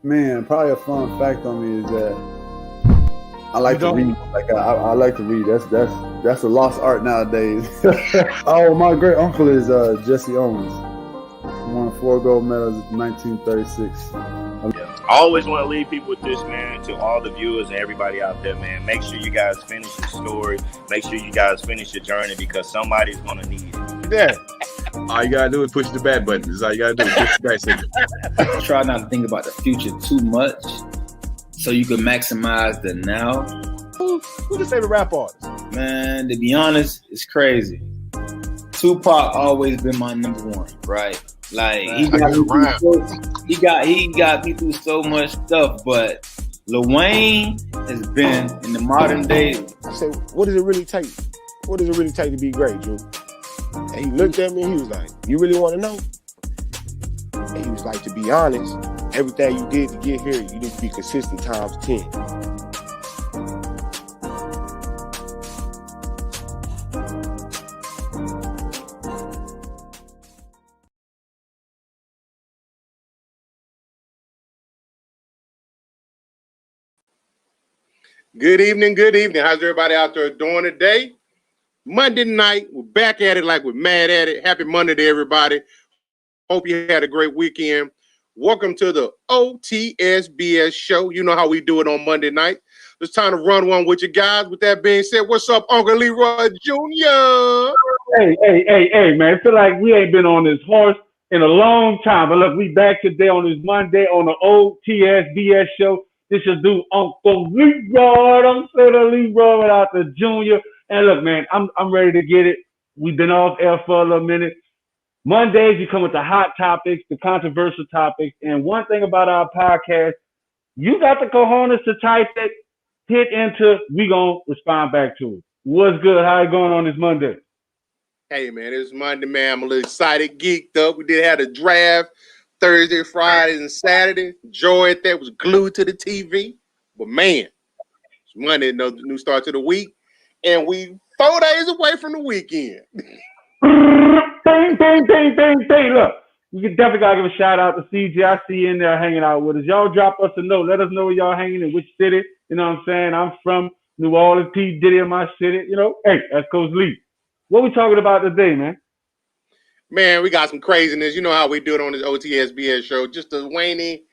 Man, probably a fun fact on me is that I like to read. Like I like to read. That's a lost art nowadays. Oh, my great uncle is Jesse Owens. He won 4 gold medals in 1936. I always want to leave people with this, man, to all the viewers and everybody out there, man. Make sure you guys finish your story. Make sure you guys finish your journey because somebody's going to need it. Yeah. All you got to do is push the back button. That's all you got to do is push the back signal. Try not to think about the future too much so you can maximize the now. Who's your favorite rap artist? Man, to be honest, it's crazy. Tupac always been my number one, right? Like he got me through so much stuff, but Lil Wayne has been in the modern day. I said, what does it really take? What does it really take to be great, Drew? And he looked at me and he was like, you really want to know? And he was like, to be honest, everything you did to get here, you need to be consistent times 10. Good evening. How's everybody out there doing today? Monday night, we're back at it like we're mad at it. Happy Monday to everybody. Hope you had a great weekend. Welcome to the O.T.S.B.S Show. You know how we do it on Monday night. It's time to run one with you guys. With that being said, what's up, Uncle Leroy Jr.? Hey, man. I feel like we ain't been on this horse in a long time. But look, we back today on this Monday on the O.T.S.B.S Show. This is do Uncle Leroy. I'm saying Leroy without the Junior. And look, man, I'm ready to get it. We've been off air for a little minute. Mondays, you come with the hot topics, the controversial topics. And one thing about our podcast, you got the cojones to type it, hit enter, we going to respond back to it. What's good? How you going on this Monday? Hey, man, it's Monday, man. I'm a little excited, geeked up. We did have a draft Thursday, Friday, and Saturday. Joy at that was glued to the TV. But, man, it's Monday, no new start to the week. And we 4 days away from the weekend. Bang. Look, you can definitely got to give a shout out to CJ. I see you in there hanging out with us. Y'all drop us a note. Let us know where y'all hanging in which city. You know what I'm saying? I'm from New Orleans, P. Diddy in my city. You know, hey, that's Coach Lee. What we talking about today, man? Man, we got some craziness. You know how we do it on this O.T.S.B.S show. Just the Wayne,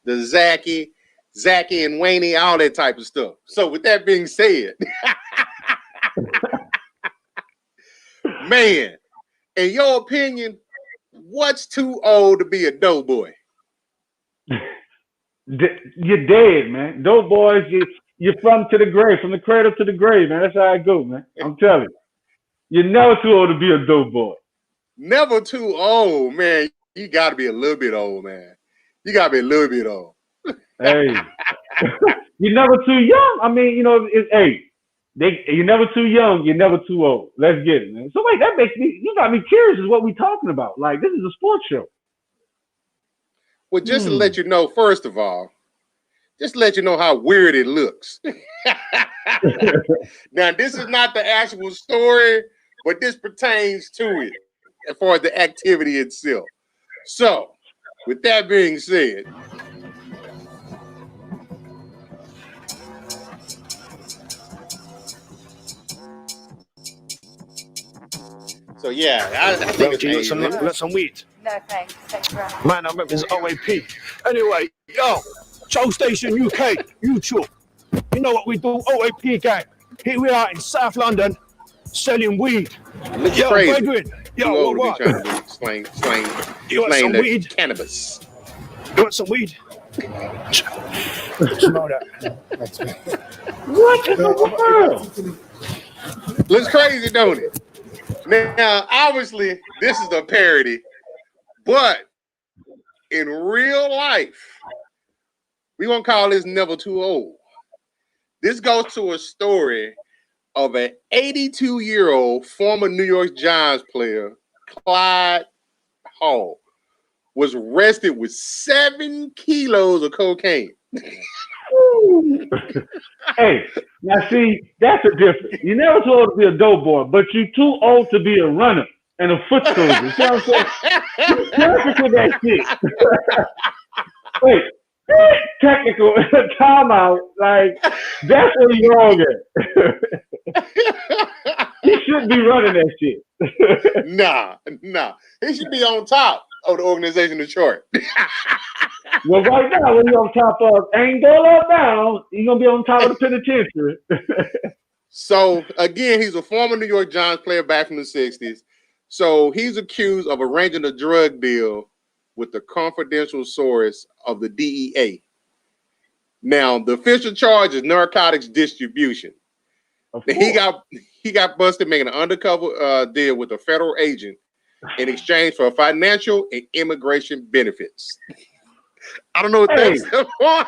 the Zachy and Wayne, all that type of stuff. So with that being said, man, in your opinion, what's too old to be a doughboy? You're dead, man. Doughboys, you're from to the grave, from the cradle to the grave, man. That's how it goes, man. I'm telling you. You're never too old to be a doughboy. Never too old, man. You got to be a little bit old, man. You got to be a little bit old. Hey, you're never too young. I mean, you know, you're never too young. You're never too old. Let's get it, man. So wait, that makes me. You got me curious. Is what we talking about? Like this is a sports show. Well, just to let you know, first of all, just to let you know how weird it looks. Now, this is not the actual story, but this pertains to it as far as the activity itself. So, with that being said, so yeah, I think it's you got some weed. No thanks. Thanks for asking. Man, I remember this OAP. Anyway, yo, Show Station UK, YouTube. You know what we do, OAP gang. Here we are in South London, selling weed. Yo, brethren. Yo, what? Slang You want some weed? Cannabis. You want some weed? Smell that. What in the world? Looks crazy, don't it? Now, obviously, this is a parody, but in real life, we won't call this Never Too Old. This goes to a story of an 82-year-old former New York Giants player, Clyde Hall, was arrested with 7 kilos of cocaine. Hey, now see, that's the difference. You're never too old to be a dope boy, but you're too old to be a runner and a foot soldier. See what I'm saying? You're perfect with that shit. Wait, Technical timeout. Like that's what he's wrong at. He shouldn't be running that shit. Nah. He should be on top of the organizational chart. Well, right now, when you're on top of Angola now, you're gonna be on top of the penitentiary. So again, he's a former New York Giants player back from the 60s. So he's accused of arranging a drug deal with the confidential source of the DEA. Now, the official charge is narcotics distribution. He got busted making an undercover deal with a federal agent in exchange for financial and immigration benefits. I don't know what that's for.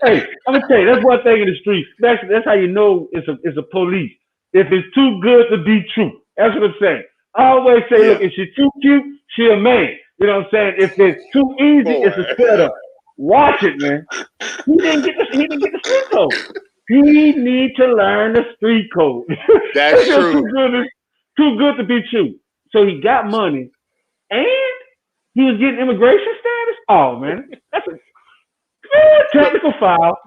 Hey, I'm gonna tell you, that's one thing in the streets. That's how you know it's a police. If it's too good to be true, that's what I'm saying. I always say, look, if she's too cute, she a man. You know what I'm saying? If it's too easy, it's a setup. Watch it, man. He didn't get the street code. He need to learn the street code. That's true. Too good to be true. So he got money, and he was getting immigration status. Oh man, that's a technical foul.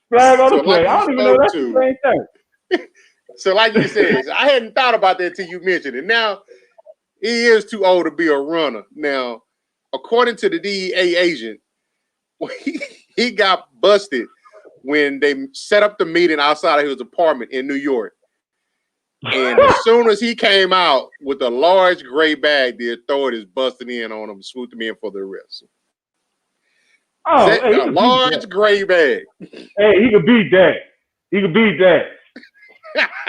Flag on the play. I don't even know that's the same thing. So, like you said, I hadn't thought about that till you mentioned it. Now he is too old to be a runner. Now, according to the DEA agent, he got busted when they set up the meeting outside of his apartment in New York. And as soon as he came out with a large gray bag, the authorities busted in on him, swooped him in for the arrest. Oh, a large gray bag. Hey, he could beat that. He could beat that.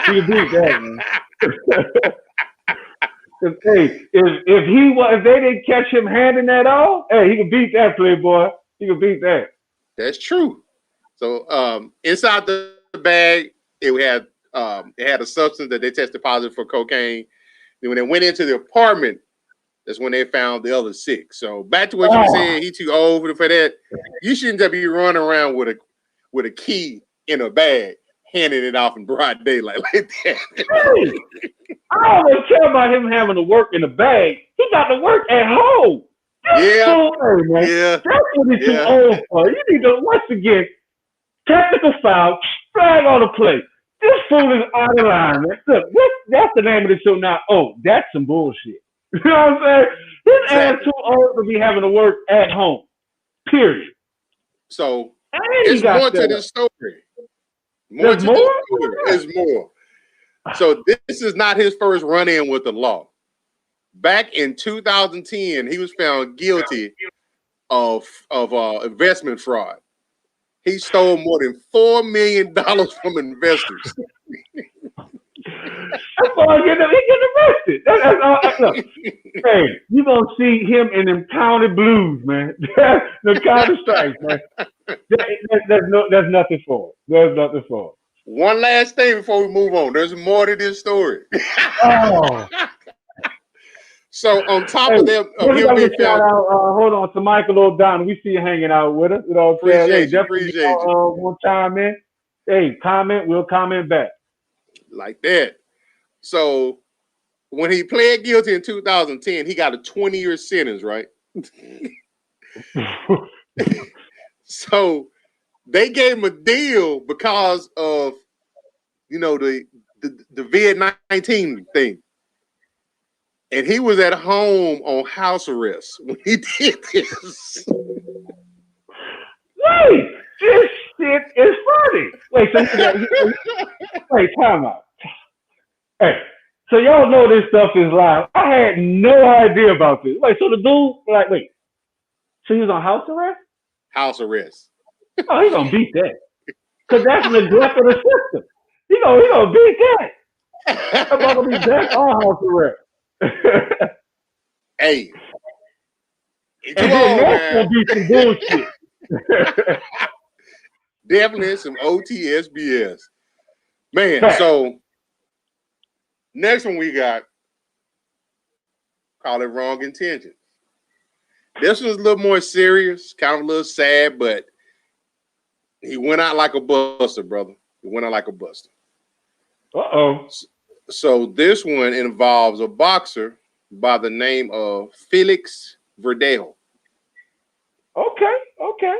He could beat that, man. Hey, if they didn't catch him handing that off, hey, he could beat that, Playboy. He could beat that. That's true. So inside the bag, it had a substance that they tested positive for cocaine. Then when they went into the apartment, that's when they found the other 6. So back to what you said, he too old for that. You shouldn't just be running around with a key in a bag, handing it off in broad daylight like that. Hey, I don't care about him having to work in the bag. He got to work at home. Yeah. That's what he's too old for. You need to, once again, technical foul, flag on the play. This fool is out of line, man. Look, that's the name of the show now. Oh, that's some bullshit. You know what I'm saying? His ass too old to be having to work at home. Period. So there's more to this story. There's more. So this is not his first run-in with the law. Back in 2010, he was found guilty of investment fraud. He stole more than $4 million from investors. That's why he get arrested. Look, hey, you gonna see him in them county blues, man. The county stripes, man. There's nothing for it. There's nothing for it. One last thing before we move on. There's more to this story. So on top of them, hold on to Michael O'Donnell. We see you hanging out with us. You know what I'm saying? Appreciate you. One time in. Hey, comment. We'll comment back. Like that. So when he pled guilty in 2010, he got a 20-year sentence, right? So they gave him a deal because of, the COVID-19 thing. And he was at home on house arrest when he did this. Wait, this shit is funny. Wait, time out. Hey, so y'all know this stuff is live. I had no idea about this. Wait, so the dude, so he was on house arrest? House arrest. Oh, he's gonna beat that. Because that's neglect of the system. He gonna beat that. I'm not gonna be back on house arrest. Hey. And then that's gonna be some bullshit. Definitely some O.T.S.B.S. Man, so next one we got, call it wrong intention. This one's a little more serious, kind of a little sad, but he went out like a buster, brother. He went out like a buster. Uh-oh. So this one involves a boxer by the name of Felix Verdejo. Okay.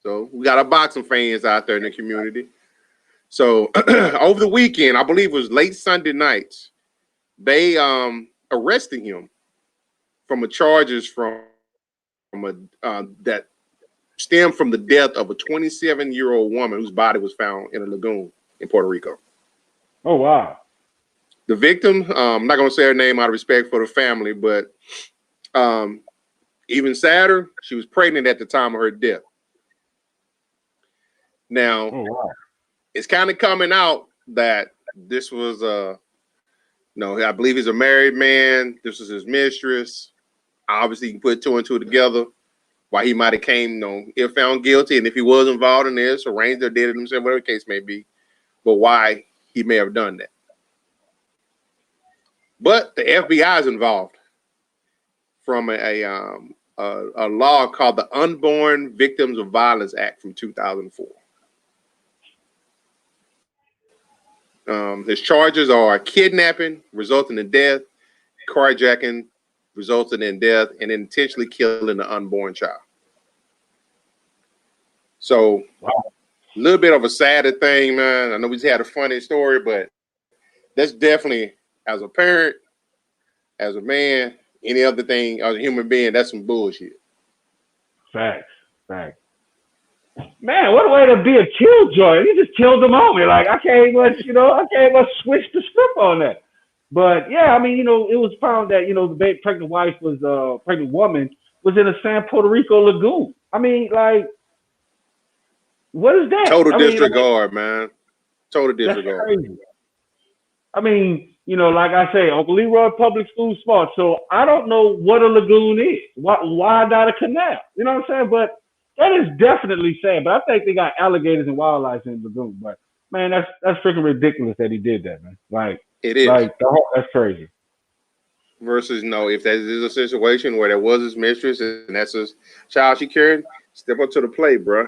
So we got our boxing fans out there in the community. So over the weekend, I believe it was late Sunday nights, they arrested him from a charges from a that stemmed from the death of a 27-year-old woman whose body was found in a lagoon in Puerto Rico. Oh wow. The victim, I'm not going to say her name out of respect for the family, but even sadder, she was pregnant at the time of her death. Now, it's kind of coming out that this was I believe he's a married man. This was his mistress. Obviously, you can put two and two together. Why he might have came, if found guilty, and if he was involved in this, arranged or did it himself, whatever the case may be, but why he may have done that. But the FBI is involved from a law called the Unborn Victims of Violence Act from 2004. His charges are kidnapping, resulting in death, carjacking, resulting in death, and intentionally killing the unborn child. So, a little bit of a sadder thing, man. I know we just had a funny story, but that's definitely, as a parent, as a man, any other thing, as a human being, that's some bullshit. Facts. Man, what a way to be a killjoy. You just killed the moment. Like, I can't much switch the script on that. But yeah, I mean, it was found that, the pregnant woman was in a San Puerto Rico lagoon. I mean, like, what is that? Total disregard, man. Total disregard. That's crazy. I mean, like I say, Uncle Leroy Public School smart. So I don't know what a lagoon is. Why not a canal? You know what I'm saying? But that is definitely sad. But I think they got alligators and wildlife in the lagoon. But man, that's freaking ridiculous that he did that, man. Like, it is. Like, that's crazy. Versus, if that is a situation where there was his mistress and that's his child she carried, step up to the plate, bro.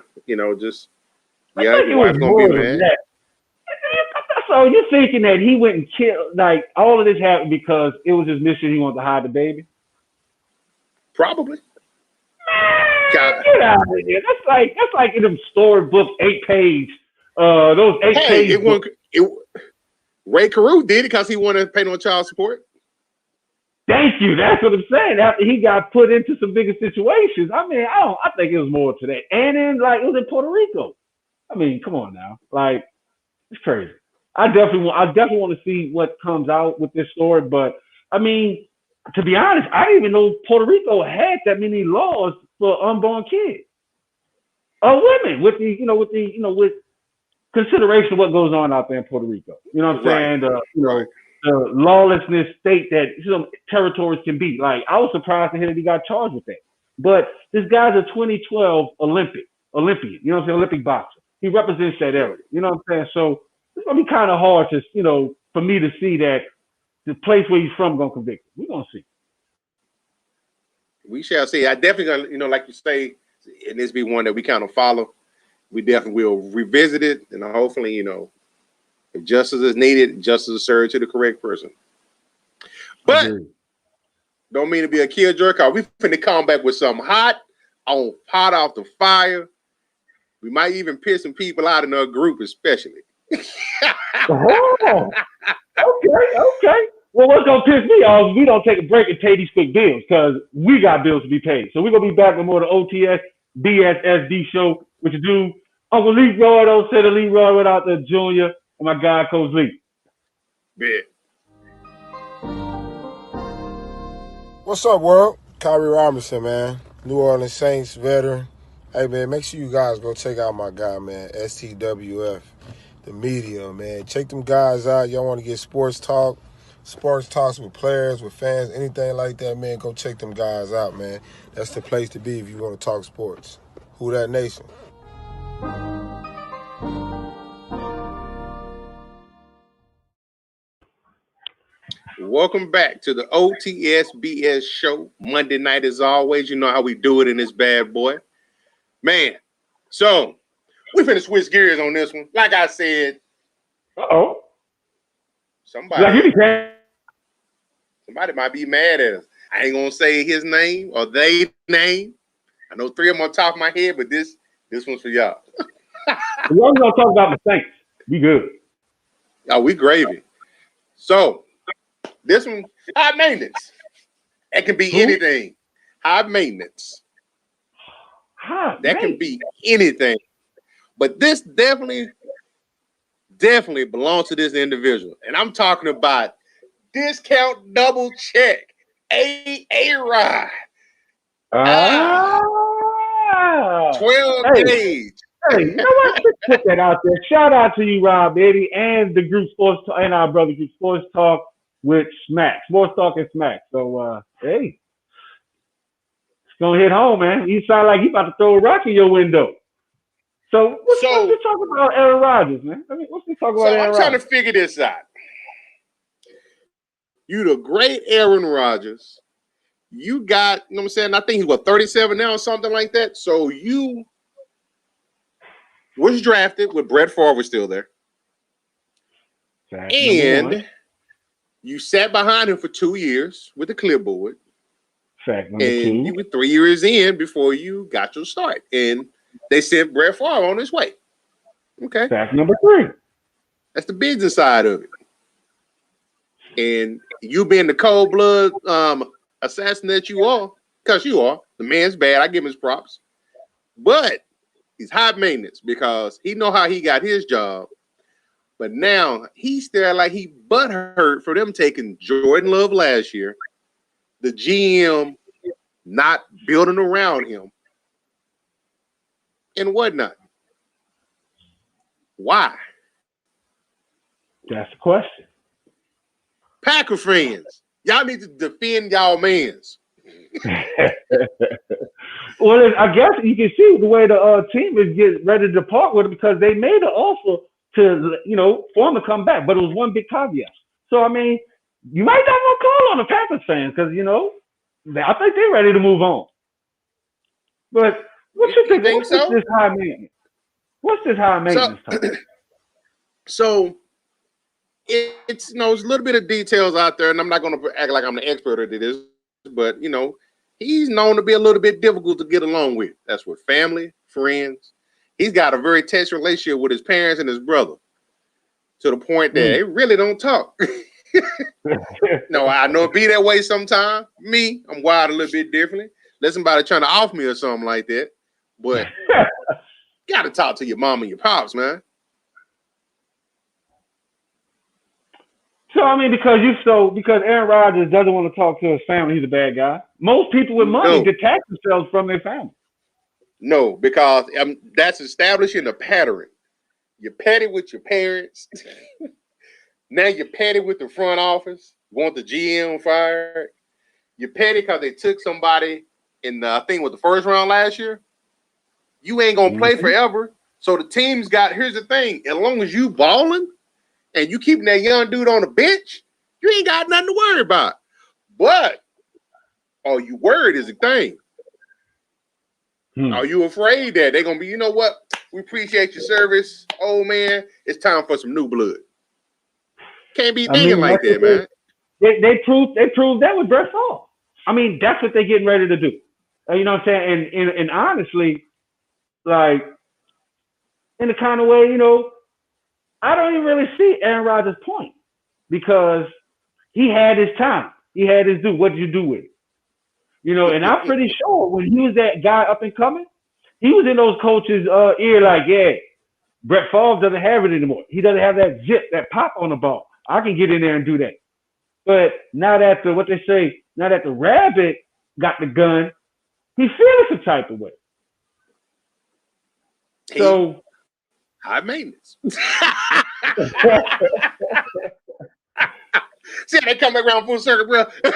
Just your wife's gonna be mad. So you're thinking that he went and killed, like, all of this happened because it was his mission, he wanted to hide the baby? Probably. Man, get out of here. That's like in them storybook 8-page, those 8-page Ray Carew did it because he wanted to pay no child support. Thank you. That's what I'm saying. After he got put into some bigger situations, I mean, I think it was more to that. And then, like, it was in Puerto Rico. I mean, come on now. Like, it's crazy. I definitely want to see what comes out with this story. But I mean, to be honest, I didn't even know Puerto Rico had that many laws for unborn kids or women with consideration of what goes on out there in Puerto Rico. You know what I'm saying? The lawlessness state that some territories can be. Like, I was surprised to hear that he got charged with that. But this guy's a 2012 Olympian. You know what I'm saying? Olympic boxer. He represents that area. You know what I'm saying? So it's gonna be kind of hard to, for me to see that the place where he's from gonna convict him. We're gonna see. We shall see. I definitely gonna, like you say, and this be one that we kind of follow. We definitely will revisit it, and hopefully, if justice is needed, justice is served to the correct person. But don't mean to be a killjoy. We finna come back with something hot off the fire. We might even piss some people out in our group, especially. Oh, okay. Well, what's gonna piss me off is we don't take a break and pay these quick bills because we got bills to be paid. So we're gonna be back with more of the O.T.S.B Show. What you do? Uncle Leroy, don't say the Leroy without the Junior, and my guy Coach Lee. Bet. What's up, world? Kyrie Robinson, man. New Orleans Saints veteran. Hey, man, make sure you guys go check out my guy, man, STWF, the media, man. Check them guys out. Y'all want to get sports talks with players, with fans, anything like that, man, go check them guys out, man. That's the place to be if you want to talk sports. Who that nation? Welcome back to the O.T.S.B.S Show. Monday night, as always. You know how we do it in this bad boy. Man, so we finna switch gears on this one. Like I said, somebody might be mad at us. I ain't gonna say his name or they name. I know 3 of them on top of my head, but this one's for y'all. We're only gonna talk about the Saints. Be good. Oh, we gravy. So this one, high maintenance. It can be anything. High maintenance. That can be anything. But this definitely belongs to this individual. And I'm talking about discount double check. A-Rod. 12 days. Hey, you know what? Let's put that out there. Shout out to you, Rob, Eddie, and the group Sports Talk, and our brother group Sports Talk with Smack. Sports Talk and Smack. So, hey, it's gonna hit home, man. You sound like you about to throw a rock in your window. So, what's this talking about Aaron Rodgers, man? I mean, what's this talking about Aaron Rodgers? I'm trying to figure this out. You the great Aaron Rodgers. You got, you know what I'm saying? I think he's 37 now or something like that. So you was drafted with Brett Favre still there. And you sat behind him for 2 years with the clipboard. Fact number and 2. You were 3 years in before you got your start. And they sent Brett Favre on his way. Okay. Fact number 3. That's the business side of it. And you being the cold blood assassin that you are, because you are, the man's bad. I give him his props. But he's high maintenance because he know how he got his job. But now he's still like he butthurt for them taking Jordan Love last year, the GM not building around him, and whatnot. Why? That's the question. Packer fans, y'all need to defend y'all mans. Well, I guess you can see the way the team is getting ready to depart with it because they made an offer to, for him to come back, but it was one big caveat. So, I mean, you might not want to call on the Packers fans because, I think they're ready to move on. But what you think? What's so? This high maintenance? What's this high maintenance talk? So it's it's a little bit of details out there, and I'm not going to act like I'm the expert at this, but he's known to be a little bit difficult to get along with. That's with family, friends. He's got a very tense relationship with his parents and his brother, to the point that they really don't talk. No, I know it be that way sometimes. Me, I'm wired a little bit differently. Let somebody trying to off me or something like that, but you got to talk to your mom and your pops, man. So I mean, because Aaron Rodgers doesn't want to talk to his family, he's a bad guy. Most people with money detach themselves from their family. No, because that's establishing a pattern. You're petty with your parents. Now you're petty with the front office. You want the GM fired. You're petty because they took somebody in the, I think it was the first round last year. You ain't gonna play forever. So the team's got. Here's the thing: as long as you balling and you keeping that young dude on the bench, you ain't got nothing to worry about. But are you worried is the thing. Are you afraid that they're gonna be, you know what? We appreciate your service, old man. It's time for some new blood. Can't be thinking like that, man. They proved that with Brett Favre. I mean, that's what they're getting ready to do. You know what I'm saying? And honestly, like in the kind of way, I don't even really see Aaron Rodgers' point because he had his time. He had his due. What did you do with it? And I'm pretty sure when he was that guy up and coming, he was in those coaches' ear like, yeah, Brett Favre doesn't have it anymore. He doesn't have that zip, that pop on the ball. I can get in there and do that. But now that the rabbit got the gun, he feels some type of way. So high maintenance. See how they come back around full circle, bro. Hey,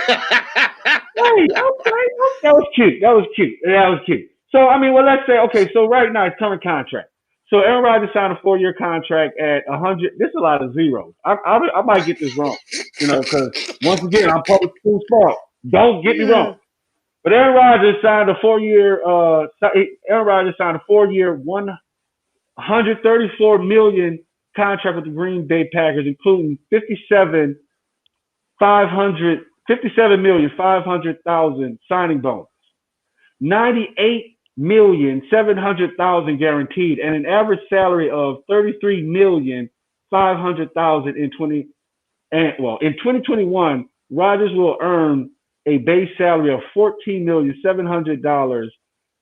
okay. That was cute. So I mean, well, let's say so right now it's current contract. So Aaron Rodgers signed a 4-year contract at 100. This is a lot of zeros. I might get this wrong, because once again I'm public school smart. Don't get me wrong. But Aaron Rodgers signed a 4-year. $134 million contract with the Green Bay Packers, including $57,500,000 signing bonus, $98 $33,700,000 guaranteed, and an average salary of $33,500,000 in 2021. Rodgers will earn a base salary of $14,700,000,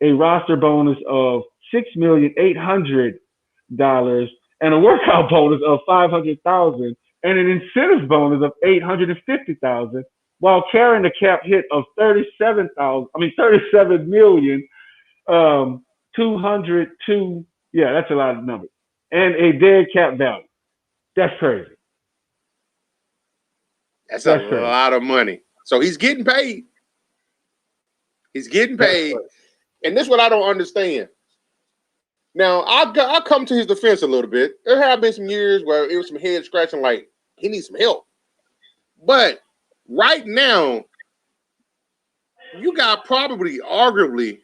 a roster bonus of $6,800,000, and a workout bonus of $500,000, and an incentive bonus of $850,000, while carrying a cap hit of $37,202. Yeah, that's a lot of numbers, and a dead cap value. That's crazy. That's a lot of money. So he's getting paid. He's getting paid. And this is what I don't understand. Now, I'll come to his defense a little bit. There have been some years where it was some head scratching, like he needs some help. But right now, you got probably, arguably,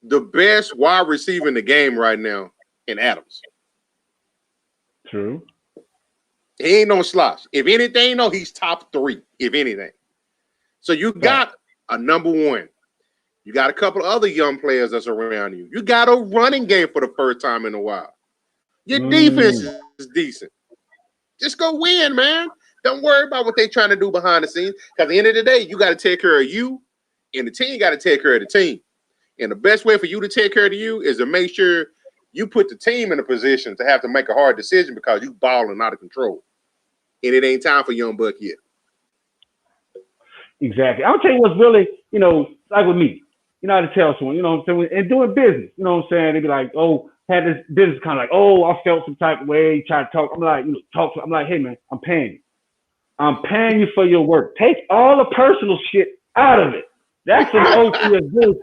the best wide receiver in the game right now in Adams. True. He ain't no slouch. If anything, no, he's top 3, if anything. So you got a number 1. You got a couple of other young players that's around you. You got a running game for the first time in a while. Your defense is decent. Just go win, man. Don't worry about what they're trying to do behind the scenes. Because at the end of the day, you got to take care of you, and the team got to take care of the team. And the best way for you to take care of you is to make sure you put the team in a position to have to make a hard decision because you balling out of control. And it ain't time for young Buck yet. Exactly. I'll tell you what's really, like with me. You know how to tell someone, you know what I'm saying? And doing business, you know what I'm saying? They be like, oh, had this business kind of like, oh, I felt some type of way, try to talk. I'm like, I'm like, hey, man, I'm paying you. I'm paying you for your work. Take all the personal shit out of it. That's an O.T.S.B.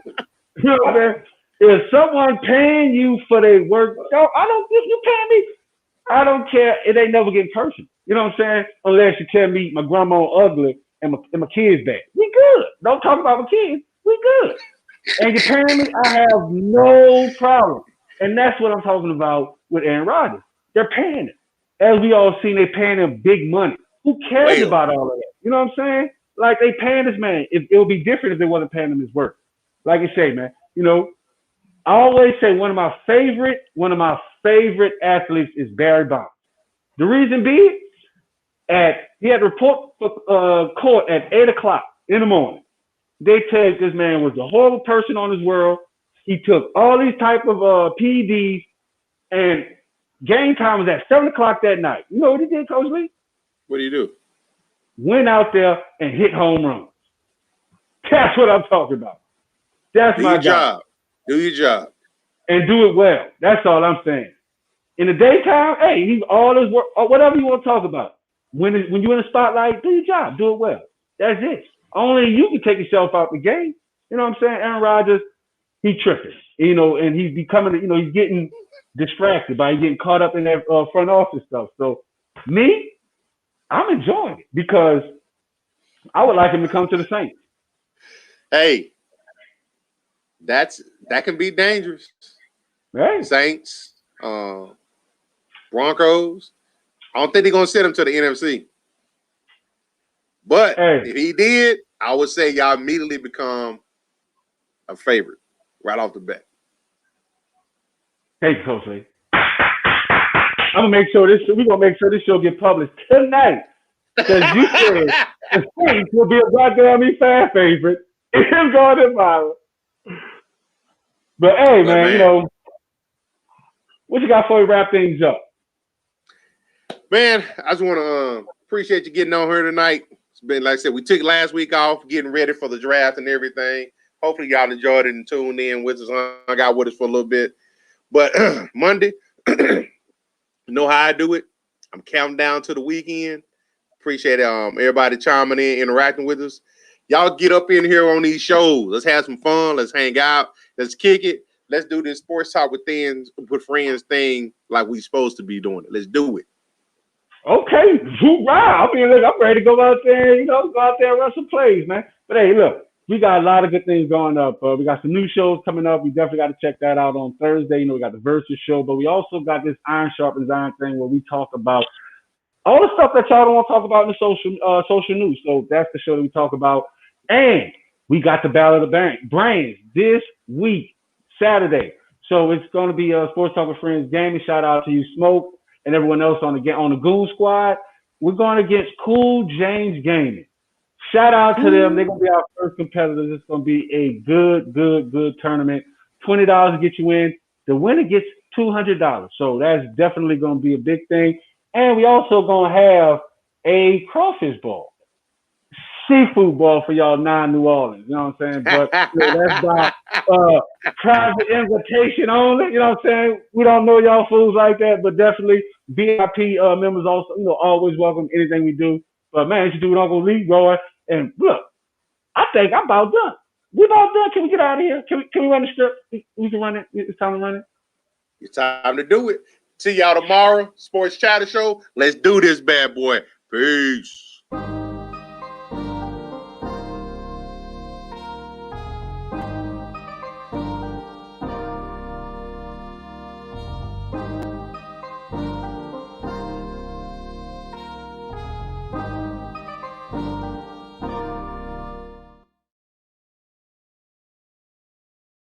You know what I'm saying? If someone paying you for their work, if you paying me, I don't care. It ain't never getting personal. You know what I'm saying? Unless you tell me my grandma ugly and my kids bad. We good. Don't talk about my kids. We good. And you're paying me, I have no problem. And that's what I'm talking about with Aaron Rodgers. They're paying him. As we all seen, they're paying him big money. Who cares about all of that? You know what I'm saying? Like, they paying this man. It would be different if they wasn't paying him his work. Like I say, man, I always say one of my favorite athletes is Barry Bonds. The reason being, he had to report for court at 8 o'clock in the morning. They tell this man was a horrible person on his world. He took all these type of PEDs, and game time was at 7 o'clock that night. You know what he did, Coach Lee? What do you do? Went out there and hit home runs. That's what I'm talking about. That's my job. Do your job. And do it well. That's all I'm saying. In the daytime, hey, he's all his work, or whatever you want to talk about. When you're in the spotlight, do your job. Do it well. That's it. Only you can take yourself out the game. You know what I'm saying? Aaron Rodgers, he tripping. And he's becoming, he's getting distracted by getting caught up in that front office stuff. So me, I'm enjoying it because I would like him to come to the Saints. Hey, that can be dangerous. Right. Saints, Broncos. I don't think they're gonna send him to the NFC. But if he did, I would say y'all immediately become a favorite right off the bat. Thank you, Coach Lee. We're gonna make sure this show get published tonight. Because you said the Saints will be a goddamn fan favorite in Garden Mile. But hey, man, what you got before we wrap things up? Man, I just want to appreciate you getting on here tonight. It's been, like I said, we took last week off getting ready for the draft and everything. Hopefully y'all enjoyed it and tuned in with us. Hung out with us for a little bit. But Monday, you know how I do it. I'm counting down to the weekend. Appreciate everybody chiming in, interacting with us. Y'all get up in here on these shows. Let's have some fun. Let's hang out. Let's kick it. Let's do this sports talk with friends thing like we supposed to be doing it. Let's do it. Okay, wow. I mean, look, I'm ready to go out there, and run some plays, man. But hey, look, we got a lot of good things going up. We got some new shows coming up. We definitely got to check that out on Thursday. We got the Versus show, but we also got this Iron Sharpens Iron thing where we talk about all the stuff that y'all don't want to talk about in the social news. So that's the show that we talk about. And we got the Battle of the Brains this week, Saturday. So it's going to be a Sports Talk with Friends gaming. Shout out to you, Smoke, and everyone else on the Goon Squad. We're going against Cool James Gaming. Shout out to them. They're going to be our first competitors. It's going to be a good tournament. $20 to get you in. The winner gets $200. So that's definitely going to be a big thing. And we also going to have a crawfish ball, seafood ball for y'all non-New Orleans. You know what I'm saying? But that's by private invitation only. You know what I'm saying? We don't know y'all fools like that, but definitely VIP members also, always welcome anything we do. But man, you should do it Uncle Leroy. And look, I think I'm about done. We about done. Can we get out of here? Can we run the strip? We can run it. It's time to run it. It's time to do it. See y'all tomorrow. Sports Chatter Show. Let's do this bad boy. Peace.